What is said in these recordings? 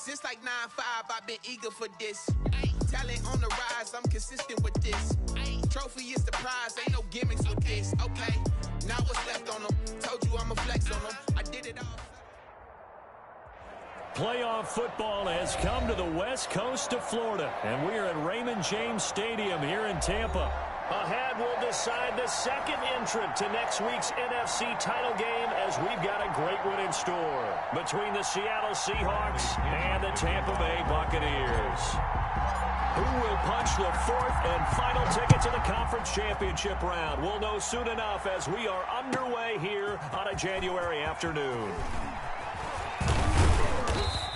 Since like 9-5, I've been eager for this. Talent on the rise, I'm consistent with this. Trophy is the prize, ain't no gimmicks with this. Okay, now what's left on them? Told you I'ma flex on them. I did it all. Playoff football has come to the west coast of Florida, and we are at Raymond James Stadium here in Tampa. Ahead, we'll decide the second entrant to next week's NFC title game, as we've got a great one in store between the Seattle Seahawks and the Tampa Bay Buccaneers. Who will punch the fourth and final ticket to the conference championship round? We'll know soon enough as we are underway here on a January afternoon.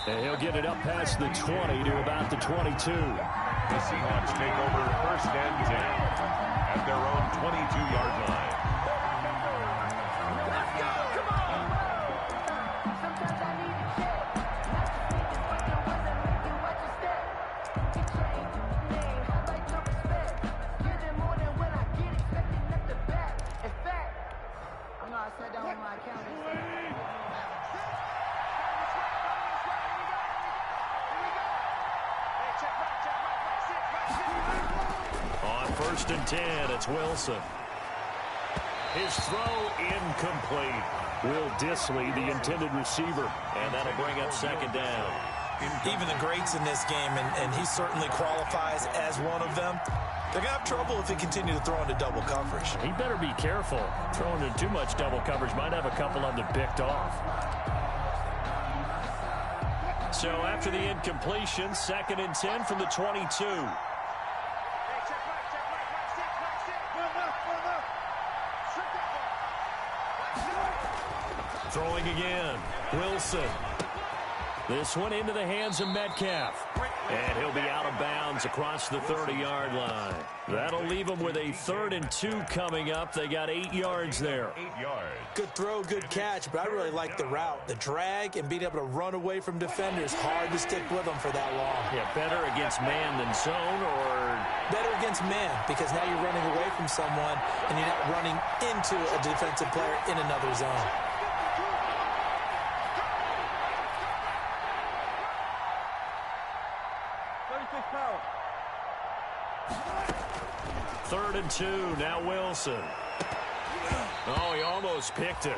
And he'll get it up past the 20 to about the 22. The Seahawks take over first and 10 at their own 22-yard line. Let's go! Come on! Sometimes I need a check. Not to sneak and work the ones that make you watch your step. It changed your name. I like your respect. Get it more than when I get expected at the back. In fact, I know I sat down with my accountant. On first and 10, it's Wilson. His throw incomplete. Will Dissly, the intended receiver, and that'll bring up second down. Even the greats in this game, and he certainly qualifies as one of them, they're going to have trouble if they continue to throw into double coverage. He better be careful. Throwing into too much double coverage might have a couple of them picked off. So after the incompletion, second and 10 from the 22. Throwing again. Wilson. This one into the hands of Metcalf. And he'll be out of bounds across the 30-yard line. That'll leave them with a 3rd and 2 coming up. They got 8 yards there. 8 yards. Good throw, good catch, but I really like the route. The drag and being able to run away from defenders. Hard to stick with them for that long. Yeah, better against man than zone, or... Better against man, because now you're running away from someone and you're not running into a defensive player in another zone. Third and 2, now Wilson. Oh, he almost picked it.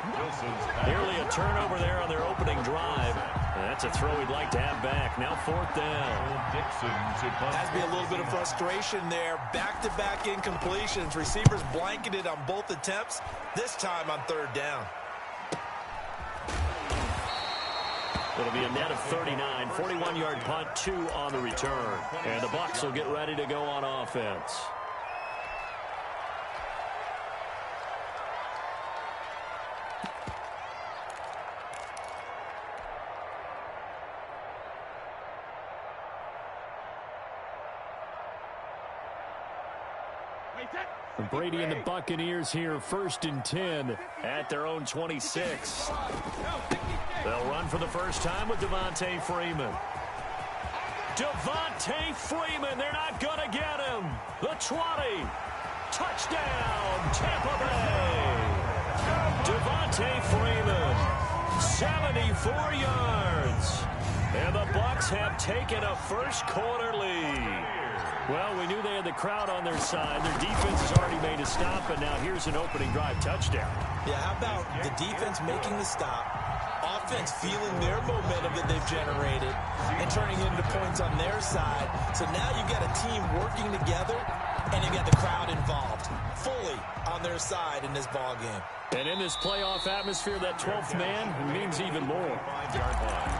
Nearly a turnover there on their opening drive. That's a throw he'd like to have back. Now 4th down. Has to be a little bit of frustration there. Back-to-back incompletions. Receivers blanketed on both attempts, this time on 3rd down. It'll be a net of 39, 41-yard punt, 2 on the return. And the Bucs will get ready to go on offense. Brady and the Buccaneers here, 1st and 10 at their own 26. They'll run for the first time with Devontae Freeman. Devontae Freeman, they're not going to get him. The 20. Touchdown, Tampa Bay. Devontae Freeman, 74 yards. And the Bucs have taken a first-quarter lead. Well, we knew they had the crowd on their side. Their defense has already made a stop, and now here's an opening drive touchdown. Yeah, how about the defense making the stop, offense feeling their momentum that they've generated, and turning into points on their side. So now you've got a team working together, and you've got the crowd involved, fully on their side in this ball game. And in this playoff atmosphere, that 12th man means even more. 5-yard line.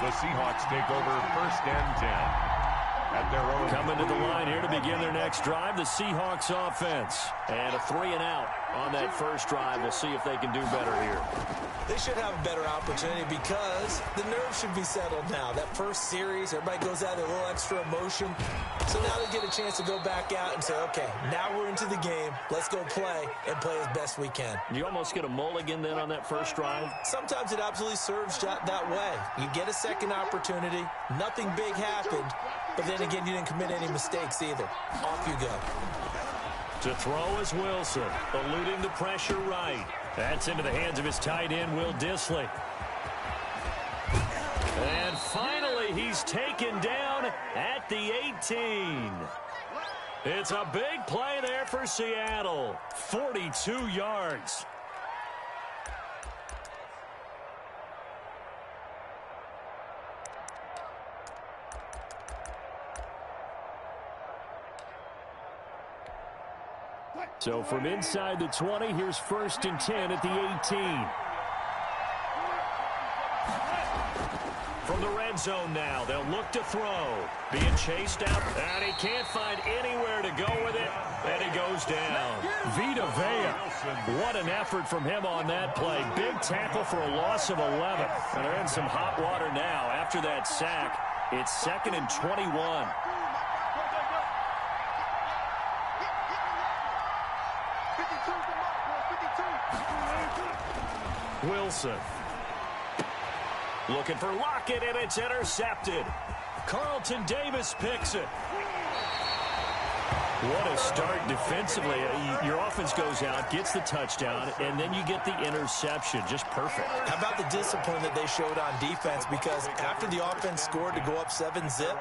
The Seahawks take over first and 10. At their own. Coming to the line here to begin their next drive, the Seahawks offense. And a 3-and-out on that first drive. We'll see if they can do better here. They should have a better opportunity because the nerves should be settled now. That first series, everybody goes out with a little extra emotion. So now they get a chance to go back out and say, okay, now we're into the game. Let's go play and play as best we can. You almost get a mulligan then on that first drive? Sometimes it absolutely serves that way. You get a second opportunity. Nothing big happened. But then again, you didn't commit any mistakes either. Off you go. To throw is Wilson, eluding the pressure right. That's into the hands of his tight end, Will Dissly. And finally he's taken down at the 18. It's a big play there for Seattle. 42 yards. So from inside the 20, here's 1st and 10 at the 18. From the red zone now, they'll look to throw. Being chased out, and he can't find anywhere to go with it, and he goes down. Vita Vea, what an effort from him on that play. Big tackle for a loss of 11. And they're in some hot water now after that sack. It's 2nd and 21. Wilson. Looking for Lockett, and it's intercepted. Carlton Davis picks it. What a start defensively. Your offense goes out, gets the touchdown, and then you get the interception. Just perfect. How about the discipline that they showed on defense? Because after the offense scored to go up 7-zip,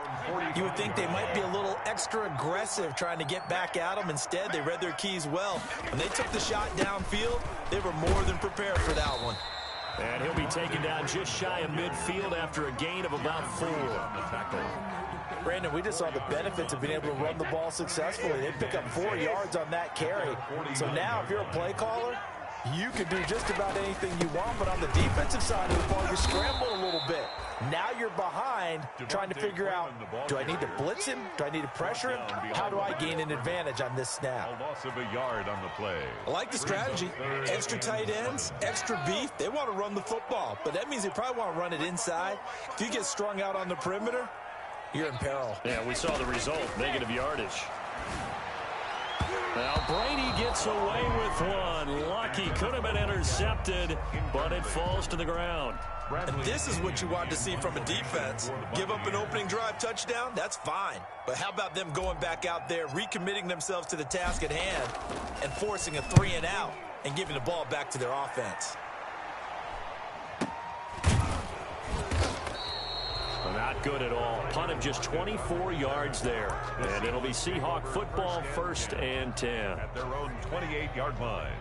you would think they might be a little extra aggressive trying to get back at them. Instead, they read their keys well. When they took the shot downfield, they were more than prepared for that one. And he'll be taken down just shy of midfield after a gain of about 4. Brandon, we just saw the benefits of being able to run the ball successfully. They pick up 4 yards on that carry. So now, if you're a play caller, you can do just about anything you want. But on the defensive side of the ball, you scramble a little bit. Now you're behind, trying to figure out, do I need to blitz him? Do I need to pressure him? How do I gain an advantage on this snap? A loss of a yard on the play. I like the strategy. Extra tight ends, extra beef. They want to run the football, but that means they probably want to run it inside. If you get strung out on the perimeter, you're in peril. Yeah, we saw the result, negative yardage. Now Brady gets away with one. Lucky, could have been intercepted, but it falls to the ground. And this is what you want to see from a defense. Give up an opening drive touchdown, that's fine. But how about them going back out there, recommitting themselves to the task at hand, and forcing a 3-and-out and giving the ball back to their offense? Not good at all. Punt of just 24 yards there. And it'll be Seahawk football, 1st and 10. At their own 28-yard line.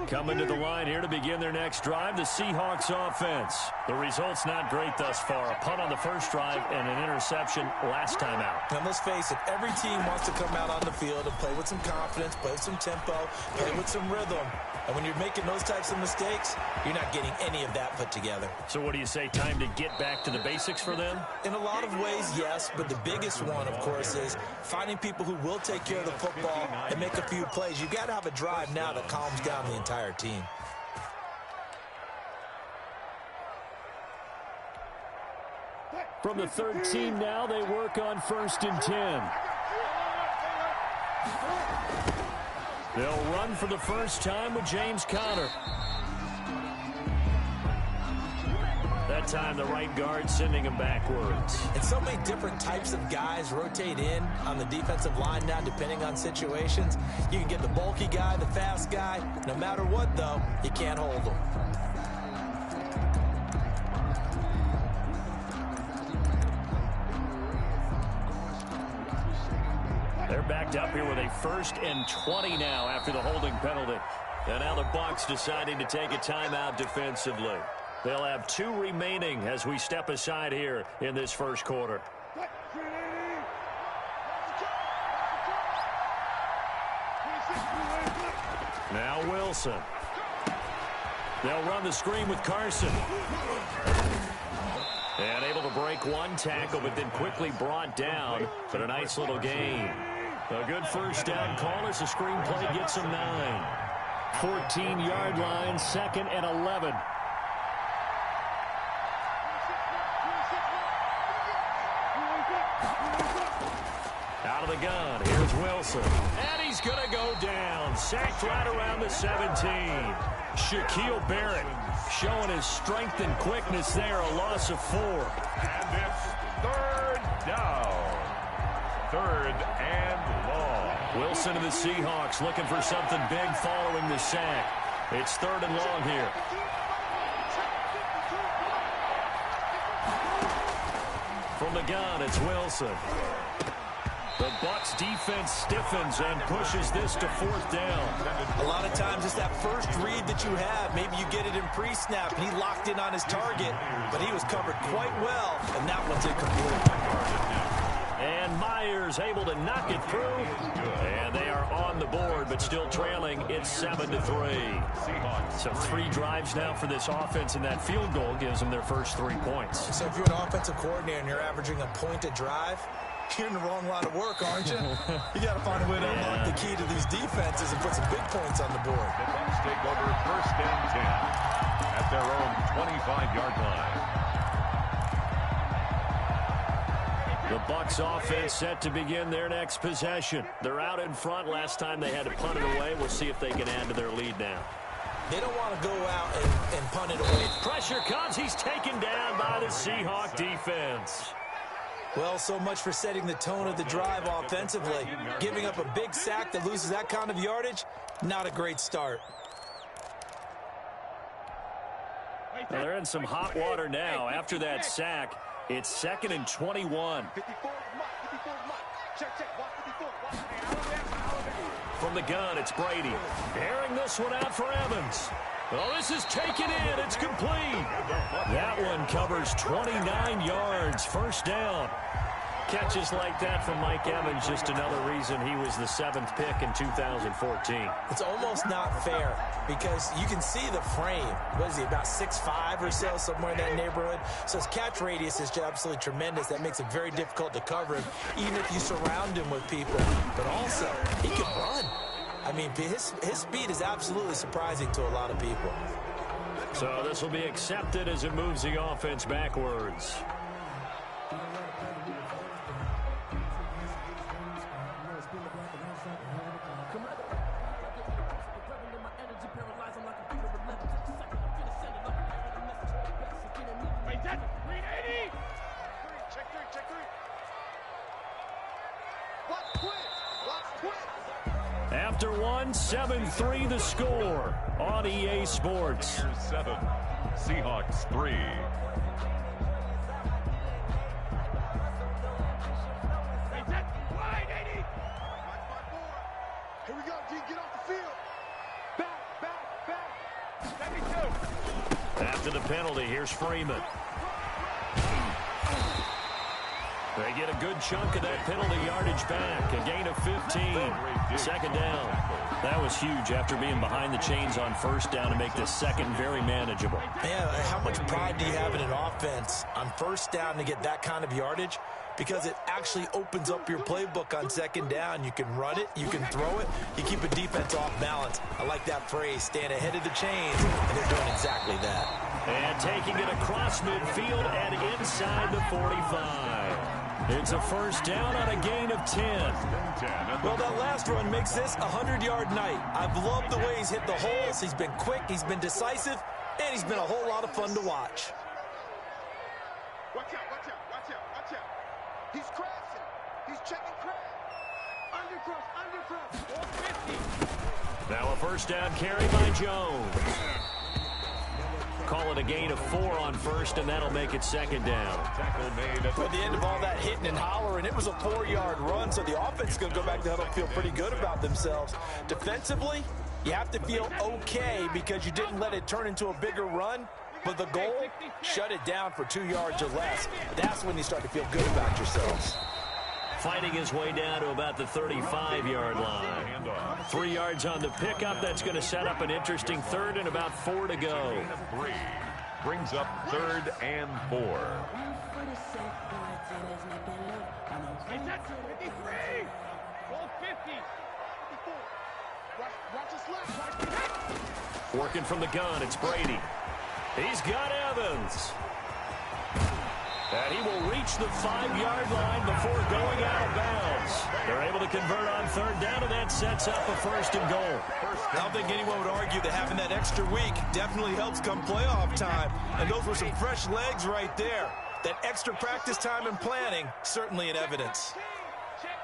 Coming to the line here to begin their next drive, the Seahawks offense. The result's not great thus far. A punt on the first drive and an interception last time out. And let's face it, every team wants to come out on the field and play with some confidence, play with some tempo, play with some rhythm. And when you're making those types of mistakes, you're not getting any of that put together. So what do you say, time to get back to the basics for them? In a lot of ways, yes, but the biggest one, of course, is finding people who will take care of the football and make a few plays. You've got to have a drive now that calms down the entire team. From the 13 now, they work on 1st and 10. They'll run for the first time with James Conner. That time the right guard sending him backwards. And so many different types of guys rotate in on the defensive line now depending on situations. You can get the bulky guy, the fast guy. No matter what, though, you can't hold them. They're backed up here with a 1st and 20 now after the holding penalty. And now the Bucs deciding to take a timeout defensively. They'll have 2 remaining as we step aside here in this first quarter. Now Wilson. They'll run the screen with Carson. And able to break one tackle, but then quickly brought down. But a nice little gain. A good first down call as the screenplay gets him 9. 14-yard line, 2nd and 11. Out of the gun, here's Wilson. And he's going to go down. Sacked right around the 17. Shaquille Barrett showing his strength and quickness there, a loss of 4. And it's 3rd down. 3rd and long. Wilson and the Seahawks looking for something big following the sack. It's 3rd and long here. For From the gun, it's Wilson. The Bucs defense stiffens and pushes this to 4th down. A lot of times it's that first read that you have. Maybe you get it in pre-snap, and he locked in on his target, but he was covered quite well, and that one's incomplete. And Myers able to knock it through, and they are on the board, but still trailing. It's 7-3. So 3 drives now for this offense, and that field goal gives them their first 3 points. So if you're an offensive coordinator and you're averaging a point a drive, you're in the wrong line of work, aren't you? You got to find a way to unlock the key to these defenses and put some big points on the board. The Bucs take over 1st and 10 at their own 25-yard line. The Bucs offense set to begin their next possession. They're out in front. Last time they had to punt it away. We'll see if they can add to their lead now. They don't want to go out and punt it away. Pressure comes. He's taken down by the Seahawk defense. Well, so much for setting the tone of the drive offensively. Giving up a big sack that loses that kind of yardage, not a great start. Well, they're in some hot water now. After that sack, it's 2nd and 21. From the gun, it's Brady. Airing this one out for Evans. Oh, this is taken in. It's complete. That one covers 29 yards. 1st down. Catches like that from Mike Evans, just another reason he was the 7th pick in 2014. It's almost not fair because you can see the frame. What is he, about 6'5" or so, somewhere in that neighborhood? So his catch radius is absolutely tremendous. That makes it very difficult to cover him, even if you surround him with people. But also, he can run. I mean, his speed is absolutely surprising to a lot of people. So this will be accepted as it moves the offense backwards. After 7-3 the score on EA Sports. 7, Seahawks 3. Here we go, D, get off the field. Back. After the penalty, here's Freeman. They get a good chunk of that penalty yardage back. A gain of 15. 2nd down. That was huge after being behind the chains on 1st down to make this 2nd very manageable. Man, how much pride do you have in an offense on 1st down to get that kind of yardage? Because it actually opens up your playbook on 2nd down. You can run it, you can throw it, you keep a defense off balance. I like that phrase, stand ahead of the chains, and they're doing exactly that. And taking it across midfield and inside the 45. It's a 1st down on a gain of 10. Well, that last run makes this a 100-yard night. I've loved the way he's hit the holes. He's been quick, he's been decisive, and he's been a whole lot of fun to watch. Watch out. He's crashing. He's checking crash. Undercross. 450. Now a 1st down carry by Jones. Call it a gain of 4 on 1st, and that'll make it 2nd down. Tackle made at At the end of all that hitting and hollering, it was a 4-yard run, so the offense is going to go back to huddle and feel pretty good about themselves. Defensively, you have to feel okay because you didn't let it turn into a bigger run, but the goal, shut it down for 2 yards or less. That's when you start to feel good about yourselves. Fighting his way down to about the 35-yard line. 3 yards on the pickup. That's going to set up an interesting 3rd and about 4 to go. 3 brings up 3rd and 4. Working from the gun, it's Brady. He's got Evans. And he will reach the 5-yard line before going out of bounds. They're able to convert on 3rd down, and that sets up a 1st and goal. I don't think anyone would argue that having that extra week definitely helps come playoff time. And those were some fresh legs right there. That extra practice time and planning, certainly in evidence. Check.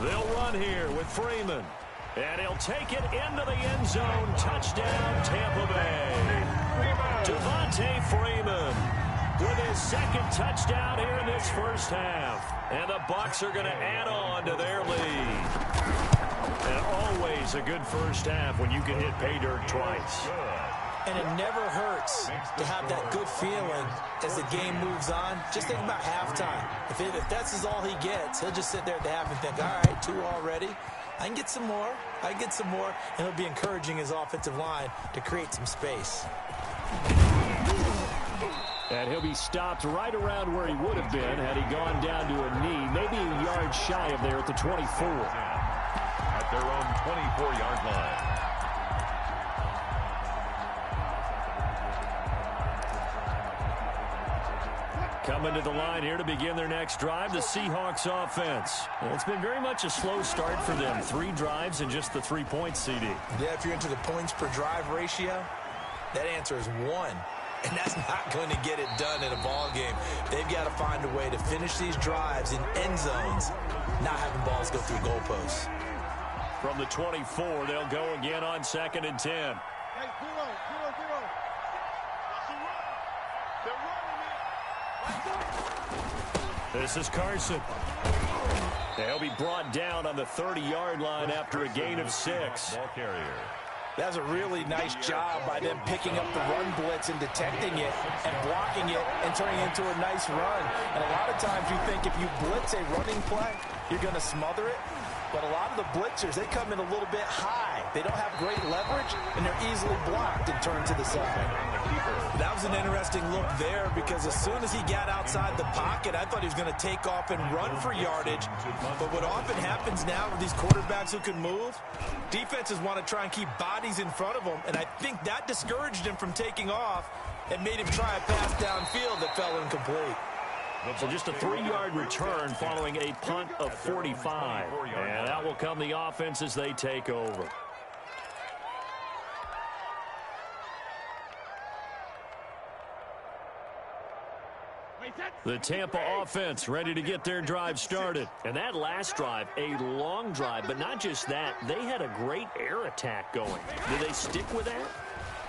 They'll run here with Freeman. And he'll take it into the end zone. Touchdown, Tampa Bay. Devontae Freeman with his second touchdown here in this first half. And the Bucs are going to add on to their lead. And always a good first half when you can hit pay dirt twice. And it never hurts to have that good feeling as the game moves on. Just think about halftime. If that's all he gets, he'll just sit there at the half and think, all right, 2 already. I can get some more. I can get some more. And he'll be encouraging his offensive line to create some space. And he'll be stopped right around where he would have been had he gone down to a knee, maybe a yard shy of there at the 24. At their own 24-yard line. Coming to the line here to begin their next drive, the Seahawks offense. It's been very much a slow start for them. 3 drives and just the 3 points, CD. Yeah, if you're into the points per drive ratio, that answer is 1. And that's not going to get it done in a ball game. They've got to find a way to finish these drives in end zones, not having balls go through goalposts. From the 24, they'll go again on 2nd and 10. Hey, 0-0-0. They're running it. This is Carson. They'll be brought down on the 30-yard line after a gain of 6. Ball carrier. That was a really nice job by them picking up the run blitz and detecting it and blocking it and turning it into a nice run. And a lot of times you think if you blitz a running play, you're going to smother it. But a lot of the blitzers, they come in a little bit high. They don't have great leverage, and they're easily blocked and turned to the side. That was an interesting look there because as soon as he got outside the pocket, I thought he was going to take off and run for yardage. But what often happens now with these quarterbacks who can move, defenses want to try and keep bodies in front of them, and I think that discouraged him from taking off and made him try a pass downfield that fell incomplete. So just a 3-yard return following a punt of 45. And out will come the offense as they take over. The Tampa offense ready to get their drive started. And that last drive, a long drive, but not just that. They had a great air attack going. Do they stick with that?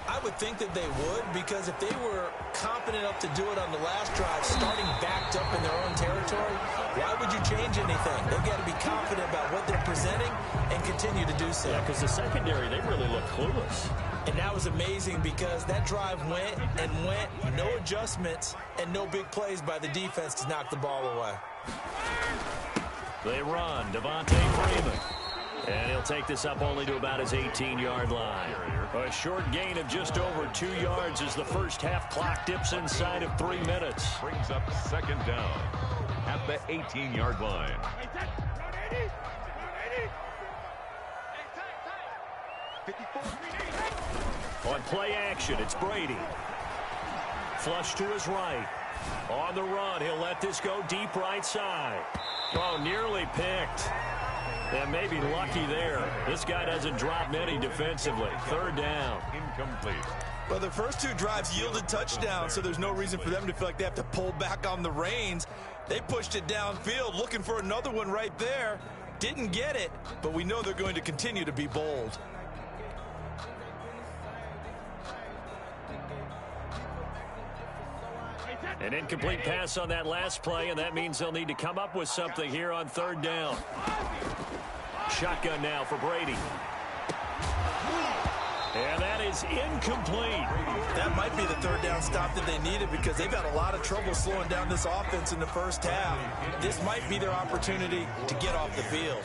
I would think that they would, because if they were competent enough to do it on the last drive, starting backed up in their own territory, why would you change anything? They've got to be confident about what they're presenting and continue to do so. Yeah, because the secondary, they really look clueless. And that was amazing because that drive went and went, no adjustments, and no big plays by the defense to knock the ball away. They run, Devontae Freeman. And he'll take this up only to about his 18-yard line. A short gain of just over 2 yards as the first half clock dips inside of 3 minutes. Brings up 2nd down at the 18-yard line. On play action, it's Brady. Flush to his right. On the run, he'll let this go deep right side. Oh, nearly picked. And maybe lucky there. This guy doesn't drop many defensively. 3rd down. Incomplete. Well, the first 2 drives yielded touchdowns, so there's no reason for them to feel like they have to pull back on the reins. They pushed it downfield, looking for another one right there. Didn't get it, but we know they're going to continue to be bold. An incomplete pass on that last play, and that means they'll need to come up with something here on 3rd down. Shotgun now for Brady. And that is incomplete. That might be the 3rd down stop that they needed because they've had a lot of trouble slowing down this offense in the first half. This might be their opportunity to get off the field.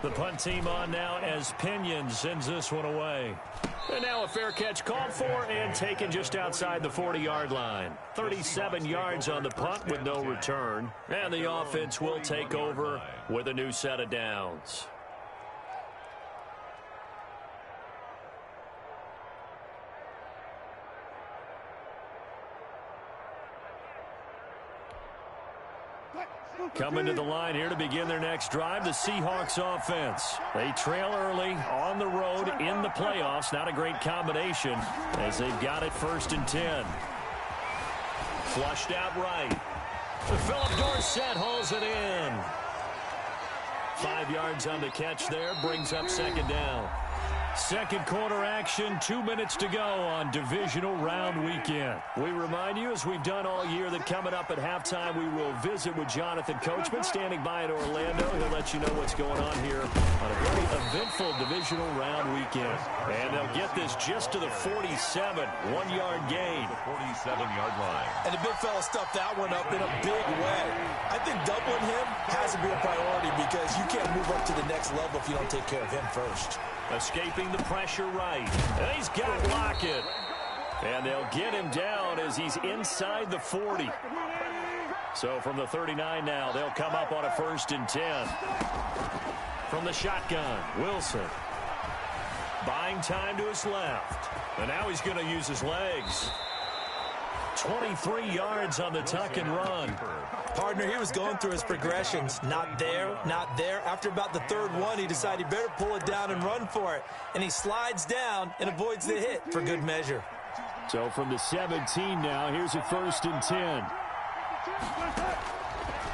The punt team on now as Pinion sends this one away. And now a fair catch called for and taken just outside the 40-yard line. 37 yards on the punt with no return. And the offense will take over with a new set of downs. Coming to the line here to begin their next drive, the Seahawks offense. They trail early on the road in the playoffs. Not a great combination as they've got it 1st and 10. Flushed out right. Philip Dorsett hauls it in. 5 yards on the catch there, brings up second down. Second quarter action, 2 minutes to go on divisional round weekend. We remind you, as we've done all year, that coming up at halftime, we will visit with Jonathan Coachman standing by in Orlando. He'll let you know what's going on here on a very eventful divisional round weekend. And they'll get this just to the 47, 1-yard gain. The 47-yard line. And the big fella stuffed that one up in a big way. I think doubling him has to be a priority because you can't move up to the next level if you don't take care of him first. Escaping the pressure right. And he's got Lockett. And they'll get him down as he's inside the 40. So from the 39 now, they'll come up on a 1st and 10. From the shotgun, Wilson. Buying time to his left. And now he's going to use his legs. 23 yards on the tuck and run. Partner, he was going through his progressions. Not there, not there. After about the third one, he decided he better pull it down and run for it. And he slides down and avoids the hit for good measure. So from the 17 now, here's a 1st and 10.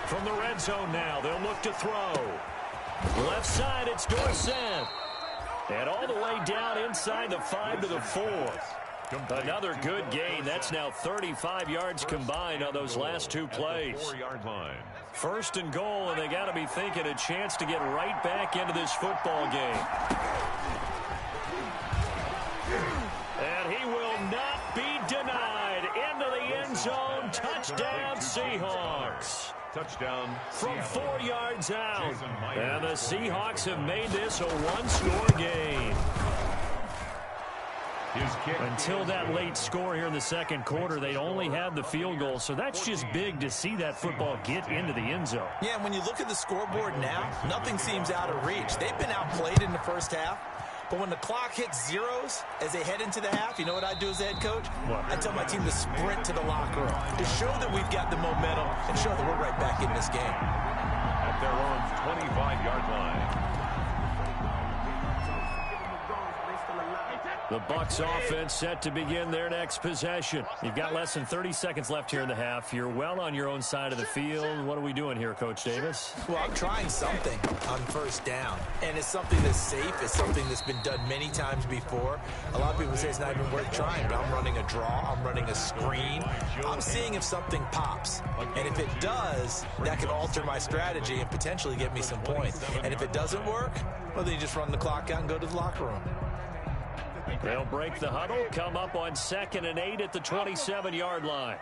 From the red zone now, they'll look to throw. Left side, it's Dorsett. And all the way down inside the 5 to the 4. Another good gain. That's now 35 yards combined on those last 2 plays. 4-yard line. 1st and goal, and they got to be thinking a chance to get right back into this football game. And he will not be denied. Into the end zone. Touchdown, Seahawks. Touchdown. From 4 yards out. And the Seahawks have made this a 1-score game. Until that late score here in the second quarter, they only had the field goal. So that's just big to see that football get into the end zone. Yeah, and when you look at the scoreboard now, nothing seems out of reach. They've been outplayed in the first half. But when the clock hits zeros as they head into the half, you know what I do as the head coach? What? I tell my team to sprint to the locker room to show that we've got the momentum and show that we're right back in this game. At their own 25-yard line. The Bucs offense set to begin their next possession. You've got less than 30 seconds left here in the half. You're well on your own side of the field. What are we doing here, Coach Davis? Well, I'm trying something on 1st down. And it's something that's safe. It's something that's been done many times before. A lot of people say it's not even worth trying, but I'm running a draw. I'm running a screen. I'm seeing if something pops. And if it does, that could alter my strategy and potentially get me some points. And if it doesn't work, well, then you just run the clock out and go to the locker room. They'll break the huddle, come up on 2nd and 8 at the 27-yard line.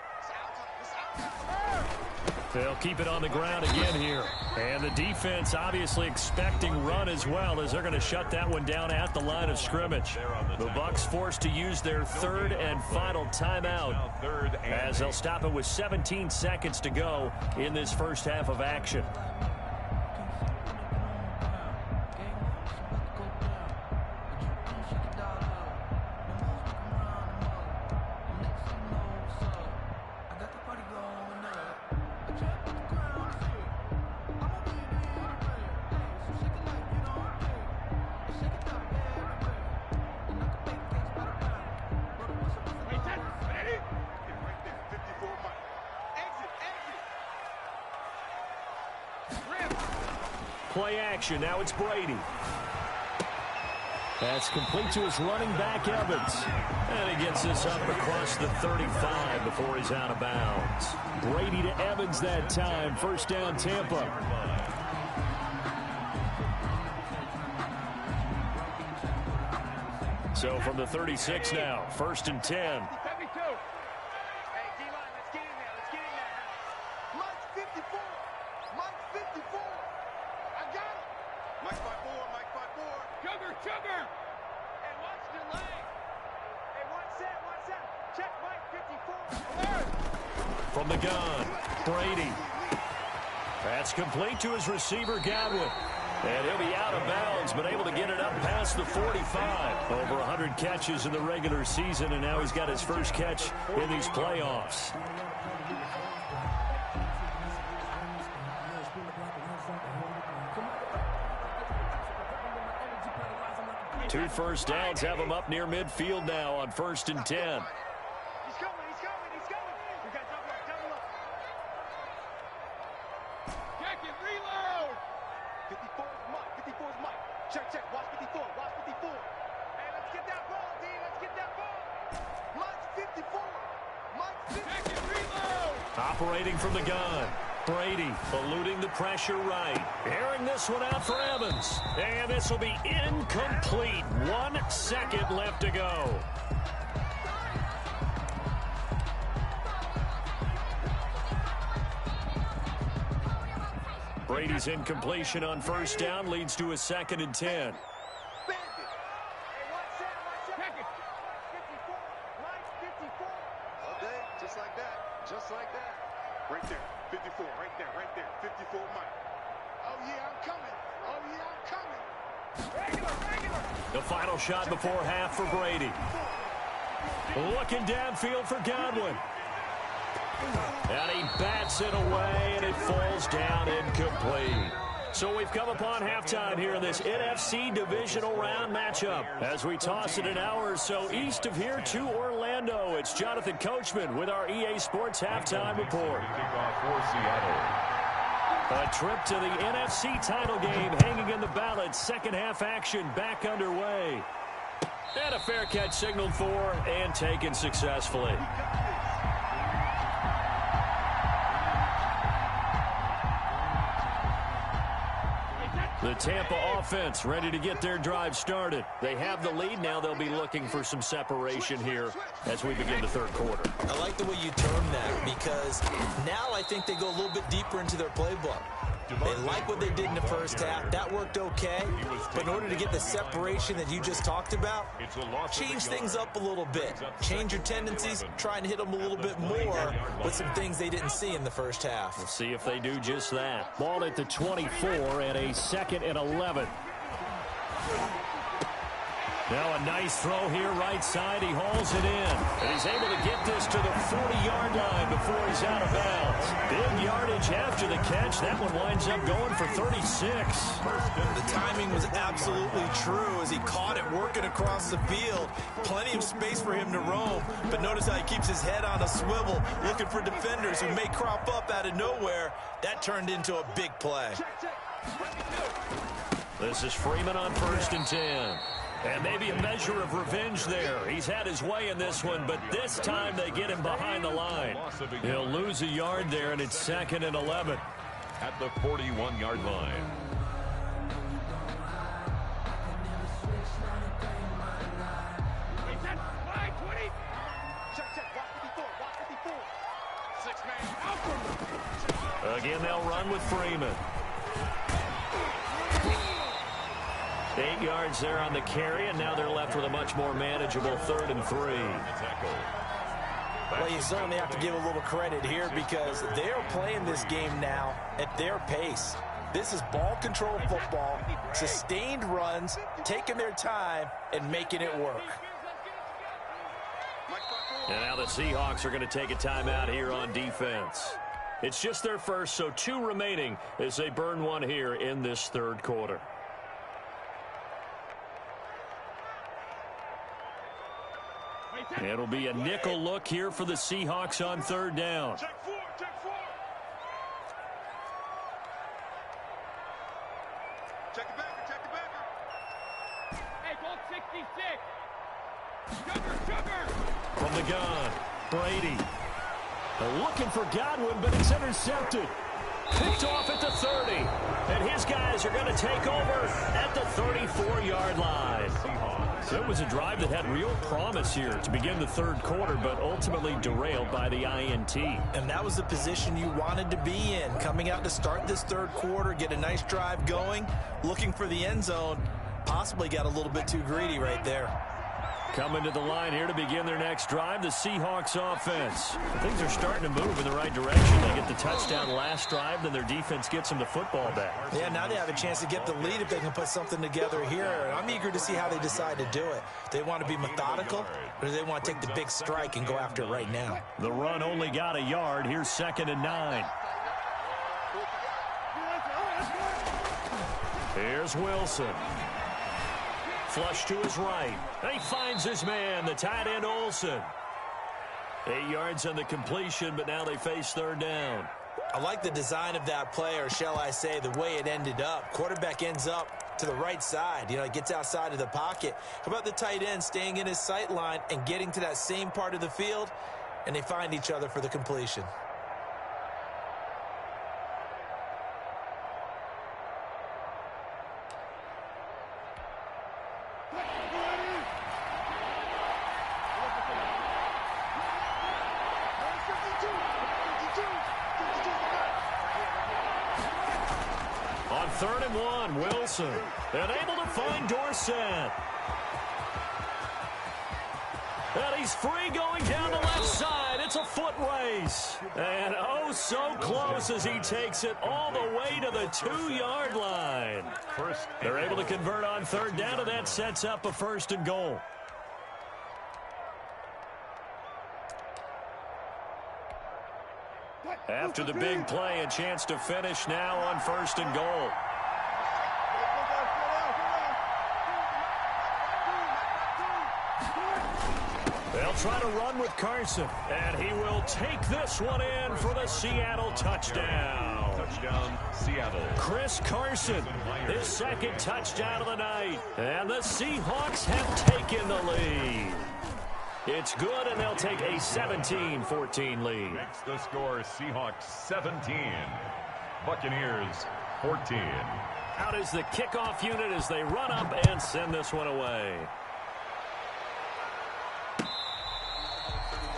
They'll keep it on the ground again here. And the defense obviously expecting run as well, as they're going to shut that one down at the line of scrimmage. The Bucs forced to use their 3rd and final timeout as they'll stop it with 17 seconds to go in this first half of action. Play action. Now it's Brady. That's complete to his running back, Evans. And he gets this up across the 35 before he's out of bounds. Brady to Evans that time. 1st down, Tampa. So from the 36 now, 1st and 10. From the gun, Brady. That's complete to his receiver, Godwin. And he'll be out of bounds, but able to get it up past the 45. Over 100 catches in the regular season, and now he's got his first catch in these playoffs. Two first downs have him up near midfield now on 1st and 10. it, reload. 54 is Mike. 54 is Mike. Check, check. Watch 54. Watch 54. Hey, let's get that ball, D. Let's get that ball. Mike's 54. Mike's 54. Check it, reload. Operating from the gun. Brady eluding the pressure right. Airing this one out for Evans. And this will be incomplete. 1 second left to go. Brady's incompletion on first down leads to a 2nd and 10. Just like that. Just like that. Right there. 54. Right there. Right there. 54 Mike. Oh, yeah, I'm coming. Oh, yeah, I'm coming. Regular. The final shot before half for Brady. Looking downfield for Godwin. And he bats it away, and it falls down incomplete. So we've come upon halftime here in this NFC divisional round matchup. As we toss it an hour or so east of here to Orlando, it's Jonathan Coachman with our EA Sports Halftime Report. A trip to the NFC title game hanging in the balance. Second half action back underway. And a fair catch signaled for and taken successfully. The Tampa offense ready to get their drive started. They have the lead. Now they'll be looking for some separation here as we begin the third quarter. I like the way you term that because now I think they go a little bit deeper into their playbook. They like what they did in the first half. That worked okay. But in order to get the separation that you just talked about, change things up a little bit. Change your tendencies. Try and hit them a little bit more with some things they didn't see in the first half. We'll see if they do just that. Ball at the 24 and a 2nd and 11. Now a nice throw here right side. He hauls it in. And he's able to get this to the 40-yard line before he's out of bounds. Big yardage after the catch. That one winds up going for 36. The timing was absolutely true as he caught it working across the field. Plenty of space for him to roam. But notice how he keeps his head on a swivel, looking for defenders who may crop up out of nowhere. That turned into a big play. This is Freeman on 1st and 10. And maybe a measure of revenge there. He's had his way in this one, but this time they get him behind the line. He'll lose a yard there, and it's 2nd and 11. At the 41-yard line. Again, they'll run with Freeman. 8 yards there on the carry, and now they're left with a much more manageable 3rd and 3. Well, you certainly have to give a little credit here because they're playing this game now at their pace. This is ball control football, sustained runs, taking their time, and making it work. And now the Seahawks are going to take a timeout here on defense. It's just their first, so 2 remaining as they burn one here in this third quarter. It'll be a nickel look here for the Seahawks on 3rd down. Check 4. Check the backer. Hey, ball 66. Sugar. From the gun, Brady. Looking for Godwin, but it's intercepted. Picked off at the 30. And his guys are going to take over at the 34-yard line. So it was a drive that had real promise here to begin the third quarter, but ultimately derailed by the INT. And that was the position you wanted to be in. Coming out to start this third quarter, get a nice drive going, looking for the end zone. Possibly got a little bit too greedy right there. Coming to the line here to begin their next drive, the Seahawks offense. Things are starting to move in the right direction. They get the touchdown last drive, then their defense gets them the football back. Yeah, now they have a chance to get the lead if they can put something together here. I'm eager to see how they decide to do it. They want to be methodical, or do they want to take the big strike and go after it right now? The run only got a yard. Here's 2nd and 9. Here's Wilson. Flush to his right. He finds his man, the tight end Olsen. 8 yards on the completion, but now they face 3rd down. I like the design of that play, or shall I say the way it ended up. Quarterback ends up to the right side. You know, it gets outside of the pocket. How about the tight end staying in his sight line and getting to that same part of the field, and they find each other for the completion. On 3rd and 1, Wilson. And able to find Dorsett. And he's free going down the left side. It's a foot race. And oh, so close as he takes it all the way to the 2-yard line. They're able to convert on 3rd down, and that sets up a 1st and goal. After the big play, a chance to finish now on 1st and goal. They'll try to run with Carson, and he will take this one in for the Seattle touchdown. Touchdown, Seattle. Chris Carson, his 2nd touchdown of the night, and the Seahawks have taken the lead. It's good, and they'll take a 17-14 lead. Makes the score Seahawks 17, Buccaneers 14. Out is the kickoff unit as they run up and send this one away.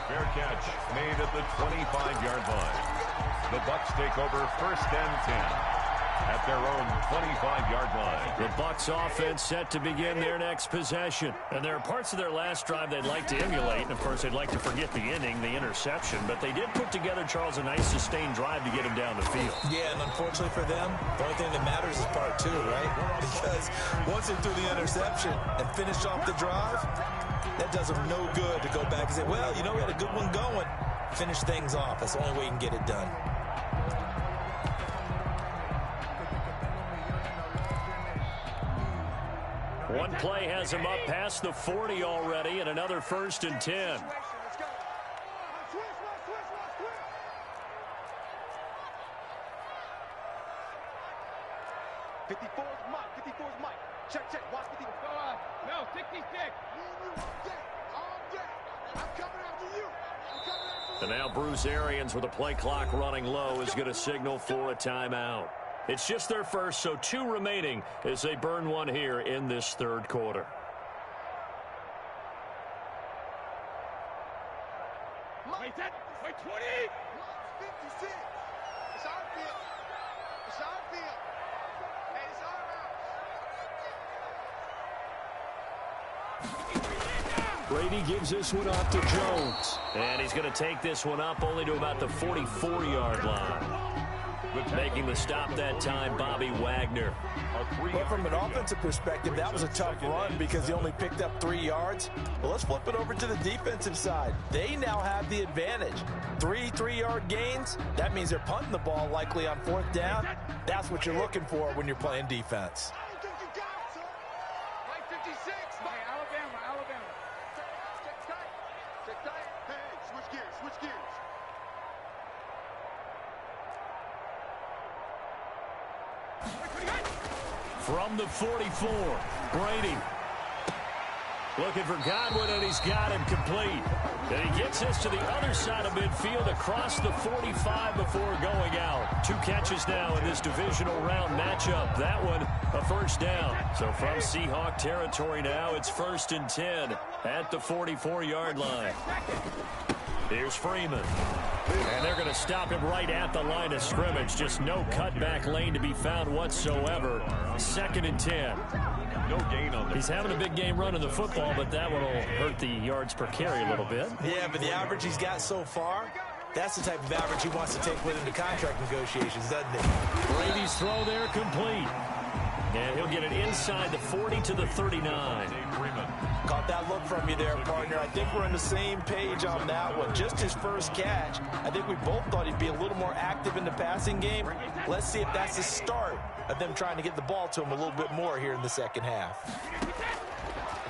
Fair catch made at the 25-yard line. The Bucs take over 1st and 10 at their own 25-yard line. The Bucs offense set to begin their next possession. And there are parts of their last drive they'd like to emulate. And, of course, they'd like to forget the inning, the interception. But they did put together, Charles, a nice sustained drive to get him down the field. Yeah, and unfortunately for them, the only thing that matters is part 2, right? Because once they threw the interception and finished off the drive, that does them no good to go back and say, well, you know, we had a good one going. Finish things off. That's the only way you can get it done. One play has him up past the 40 already, and another 1st and 10. Check, check. Watch 54. No, 66. I'm coming after you. And now Bruce Arians, with the play clock running low, is going to signal for a timeout. It's just their first, so 2 remaining as they burn one here in this 3rd quarter. Wait, 20. 56. It's our field. It's our field. Hey, it's our house. Brady gives this one off to Jones. And he's going to take this one up only to about the 44-yard line. Making the stop that time, Bobby Wagner. But from an offensive perspective, that was a tough run because he only picked up 3 yards. Well, let's flip it over to the defensive side. They now have the advantage. 3 3-yard gains. That means they're punting the ball likely on 4th down. That's what you're looking for when you're playing defense. I don't think you got it, sir. Like 56. Hey, Alabama. Check tight. Check tight. Hey, switch gears. From the 44, Brady. Looking for Godwin, and he's got him complete. And he gets this to the other side of midfield across the 45 before going out. 2 catches now in this divisional round matchup. That one, a 1st down. So from Seahawk territory now, it's 1st and 10 at the 44-yard line. Here's Freeman. And they're going to stop him right at the line of scrimmage. Just no cutback lane to be found whatsoever. 2nd and 10. No gain on the. He's having a big game running the football, but that one will hurt the yards per carry a little bit. Yeah, but the average he's got so far, that's the type of average he wants to take with him to contract negotiations, doesn't it? Brady's throw there complete. And he'll get it inside the 40 to the 39. Caught that look from you there, partner. I think we're on the same page on that one. Just his first catch. I think we both thought he'd be a little more active in the passing game. Let's see if that's the start of them trying to get the ball to him a little bit more here in the second half.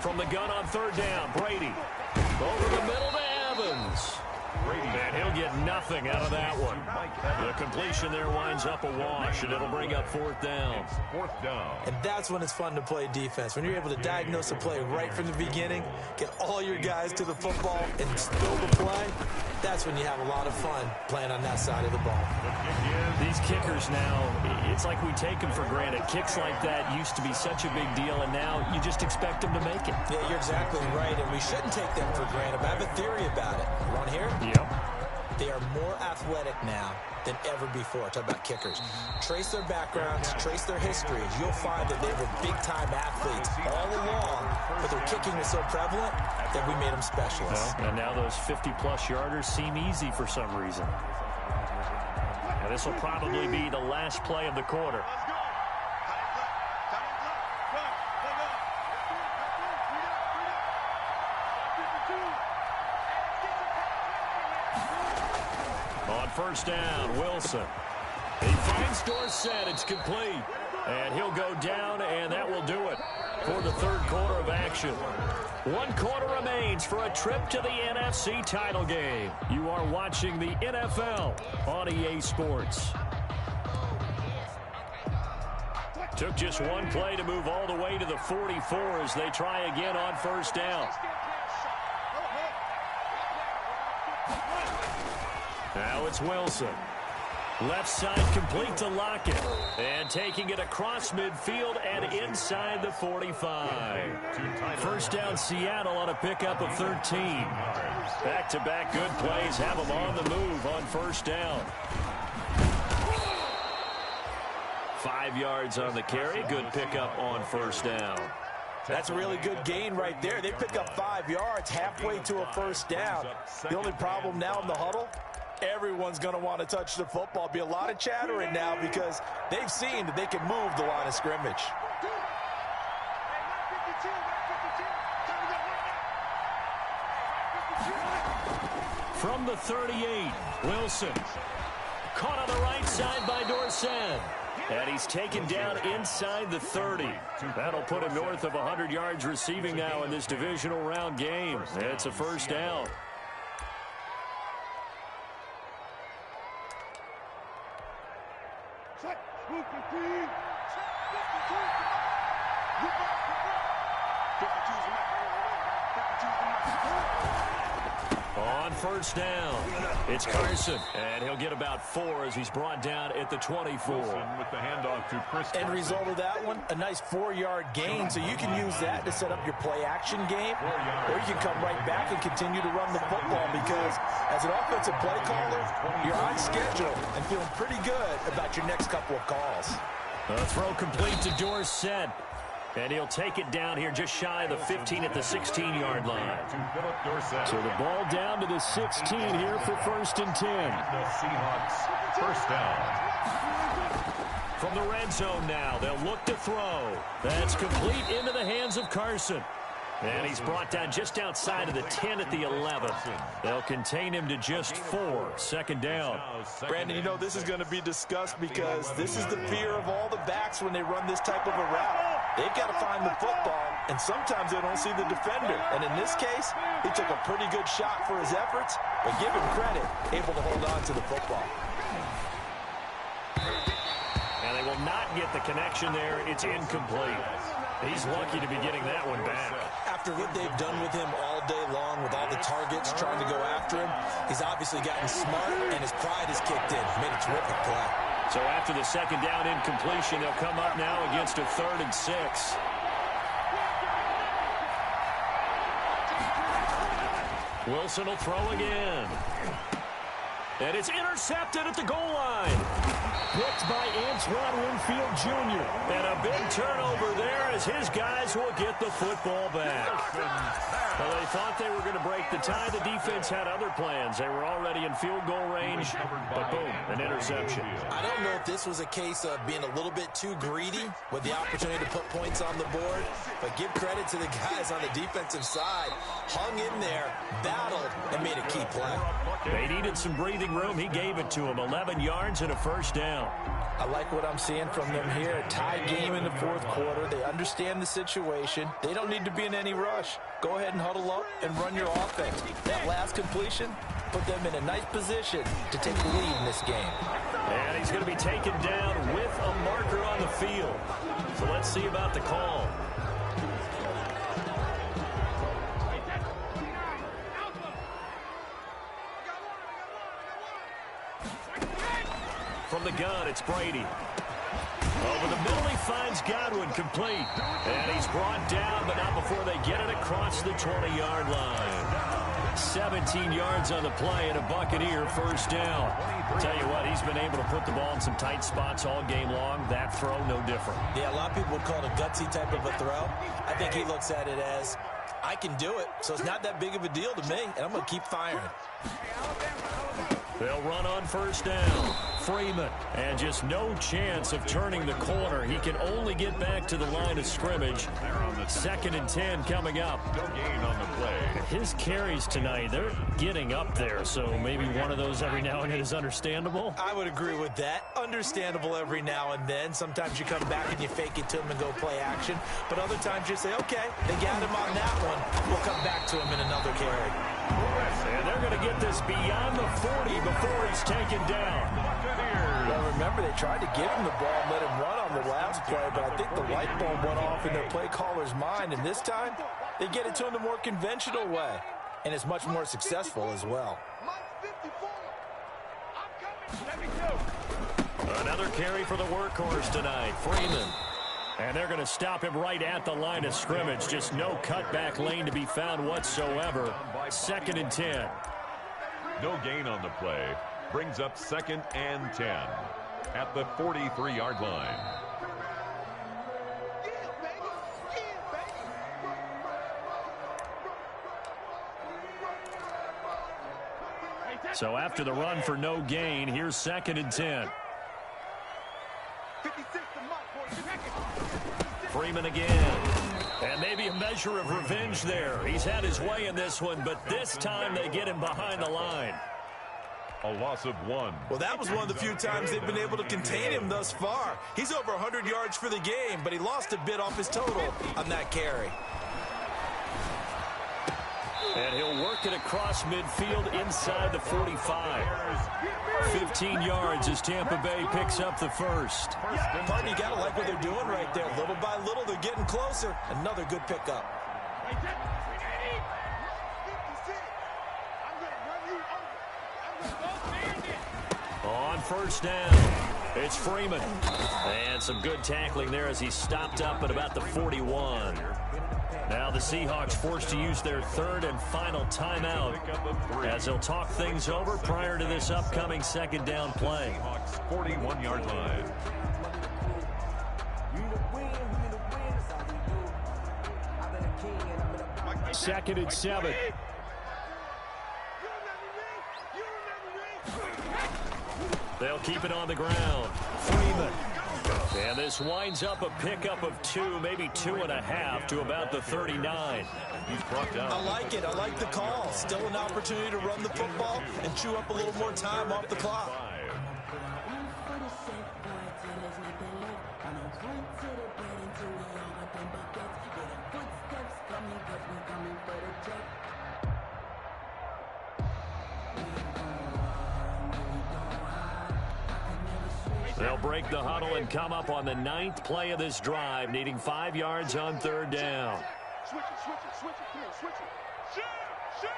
From the gun on 3rd down, Brady. Over the middle to Evans. And he'll get nothing out of that one. The completion there winds up a wash, and it'll bring up fourth down. Fourth down. And that's when it's fun to play defense. When you're able to diagnose a play right from the beginning, get all your guys to the football, and build a play, that's when you have a lot of fun playing on that side of the ball. These kickers now, it's like we take them for granted. Kicks like that used to be such a big deal, and now you just expect them to make it. Yeah, you're exactly right, and we shouldn't take them for granted. But I have a theory about it. You want to hear it? Yep. They are more athletic now than ever before. Talk about kickers. Trace their backgrounds, trace their histories. You'll find that they were big-time athletes all along, but their kicking was so prevalent that we made them specialists. Well, and now those 50-plus yarders seem easy for some reason. And this will probably be the last play of the quarter. On first down, Wilson. He finds Dorsett. It's complete. And he'll go down, and that will do it for the third quarter of action. 1 quarter remains for a trip to the NFC title game. You are watching the NFL on EA Sports. Took just one play to move all the way to the 44 as they try again on first down. Now it's Wilson. Left side complete to Lockett. And taking it across midfield and inside the 45. First down Seattle on a pickup of 13. Back-to-back good plays have them on the move on first down. 5 yards on the carry. Good pickup on first down. That's a really good gain right there. They pick up 5 yards halfway to a first down. The only problem now in the huddle, everyone's going to want to touch the football. Be a lot of chattering now because they've seen that they can move the line of scrimmage. From the 38, Wilson. Caught on the right side by Dorsett. And he's taken down inside the 30. That'll put him north of 100 yards receiving now in this divisional round game. It's a first down. On first down, it's Carson, and he'll get about 4 as he's brought down at the 24. With the handoff to Chris. End result of that one, a nice 4-yard gain, so you can use that to set up your play-action game, or you can come right back and continue to run the football because as an offensive play caller, you're on schedule and feeling pretty good about your next couple of calls. A throw complete to Dorsett. And he'll take it down here just shy of the 15 at the 16-yard line. So the ball down to the 16 here for first and 10. The Seahawks first down. From the red zone now, they'll look to throw. That's complete into the hands of Carson. And he's brought down just outside of the 10 at the 11. They'll contain him to just 4. Second down. Brandon, you know this is going to be discussed because this is the fear of all the backs when they run this type of a route. They've got to find the football, and sometimes they don't see the defender. And in this case, he took a pretty good shot for his efforts, but give him credit, able to hold on to the football. And they will not get the connection there. It's incomplete. He's lucky to be getting that one back. After what they've done with him all day long, with all the targets trying to go after him, he's obviously gotten smart, and his pride has kicked in. Made a terrific play. So after the second down incompletion, they'll come up now against a 3rd and 6. Wilson will throw again. And it's intercepted at the goal line. Picked by Antoine Winfield Jr. And a big turnover there as his guys will get the football back. Well, they thought they were going to break the tie. The defense had other plans. They were already in field goal range, but boom, an interception. I don't know if this was a case of being a little bit too greedy with the opportunity to put points on the board, but give credit to the guys on the defensive side. Hung in there, battled, and made a key play. They needed some breathing room. He gave it to them. 11 yards and a first down. I like what I'm seeing from them here. A tie game in the 4th quarter. They understand the situation. They don't need to be in any rush. go ahead and huddle up and run your offense. That last completion put them in a nice position to take the lead in this game. And he's going to be taken down with a marker on the field. So let's see about the call. From the gun, it's Brady. Over the middle, he finds Godwin complete. And he's brought down, but not before they get it across the 20-yard line. 17 yards on the play and a Buccaneer first down. I'll tell you what, he's been able to put the ball in some tight spots all game long. That throw, no different. Yeah, a lot of people would call it a gutsy type of a throw. I think he looks at it as, I can do it, so it's not that big of a deal to me, and I'm going to keep firing. They'll run on first down. Freeman, and just no chance of turning the corner. He can only get back to the line of scrimmage. 2nd and 10 coming up. No gain on the play. His carries tonight, they're getting up there, so maybe one of those every now and then is understandable. I would agree with that. Understandable every now and then. Sometimes you come back and you fake it to him and go play action. But other times you say, okay, they got him on that one. We'll come back to him in another carry. And they're going to get this beyond the 40 before he's taken down. Well, remember, they tried to give him the ball and let him run on the last play, but I think the light bulb went off in their play caller's mind, and this time they get it to him the more conventional way, and it's much more successful as well. Another carry for the workhorse tonight, Freeman. And they're going to stop him right at the line of scrimmage. Just no cutback lane to be found whatsoever. 2nd and 10. No gain on the play. Brings up 2nd and 10 at the 43-yard line. So after the run for no gain, here's 2nd and 10. Freeman again. And maybe a measure of revenge there. He's had his way in this one, but this time they get him behind the line. A loss of 1. Well, that was one of the few times they've been able to contain him thus far. He's over 100 yards for the game, but he lost a bit off his total on that carry. And he'll work it across midfield inside the 45. 15 yards as Tampa Bay picks up the first. Partner, you got to like what they're doing right there. Little by little, they're getting closer. Another good pickup. On first down, it's Freeman. And some good tackling there as he stopped up at about the 41. Now the Seahawks forced to use their 3rd and final timeout as they'll talk things over prior to this upcoming 2nd down play. 41-yard line. 2nd and 7. They'll keep it on the ground. Freeman. And this winds up a pickup of 2, maybe 2.5 to about the 39. He's brought down. I like it. I like the call. Still an opportunity to run the football and chew up a little more time off the clock. They'll break the huddle and come up on the 9th play of this drive, needing 5 yards on 3rd down. Switch it, switch it, switch it. Come on, switch it. Shoot, shoot.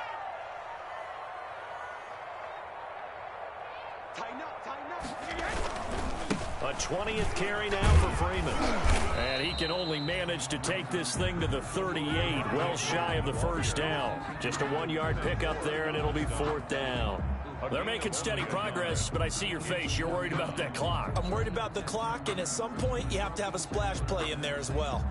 Tighten up, tighten up. A 20th carry now for Freeman. And he can only manage to take this thing to the 38, well shy of the first down. Just a 1-yard pickup there, and it'll be 4th down. They're making steady progress, but I see your face. You're worried about that clock. I'm worried about the clock, and at some point, you have to have a splash play in there as well.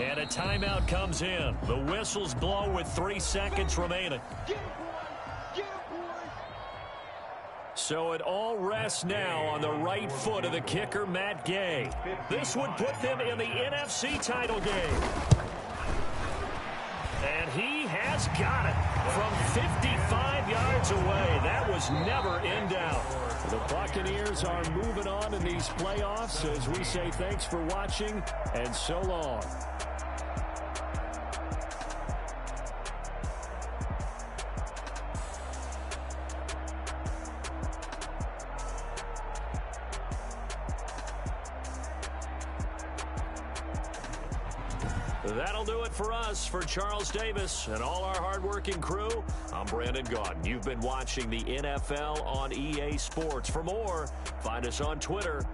And a timeout comes in. The whistles blow with 3 seconds remaining. So it all rests now on the right foot of the kicker, Matt Gay. This would put them in the NFC title game. And he has got it from 55 yards away. That was never in doubt. The Buccaneers are moving on in these playoffs as we say thanks for watching and so long. That'll do it for us. For Charles Davis and all our hardworking crew, I'm Brandon Gaudin. You've been watching the NFL on EA Sports. For more, find us on Twitter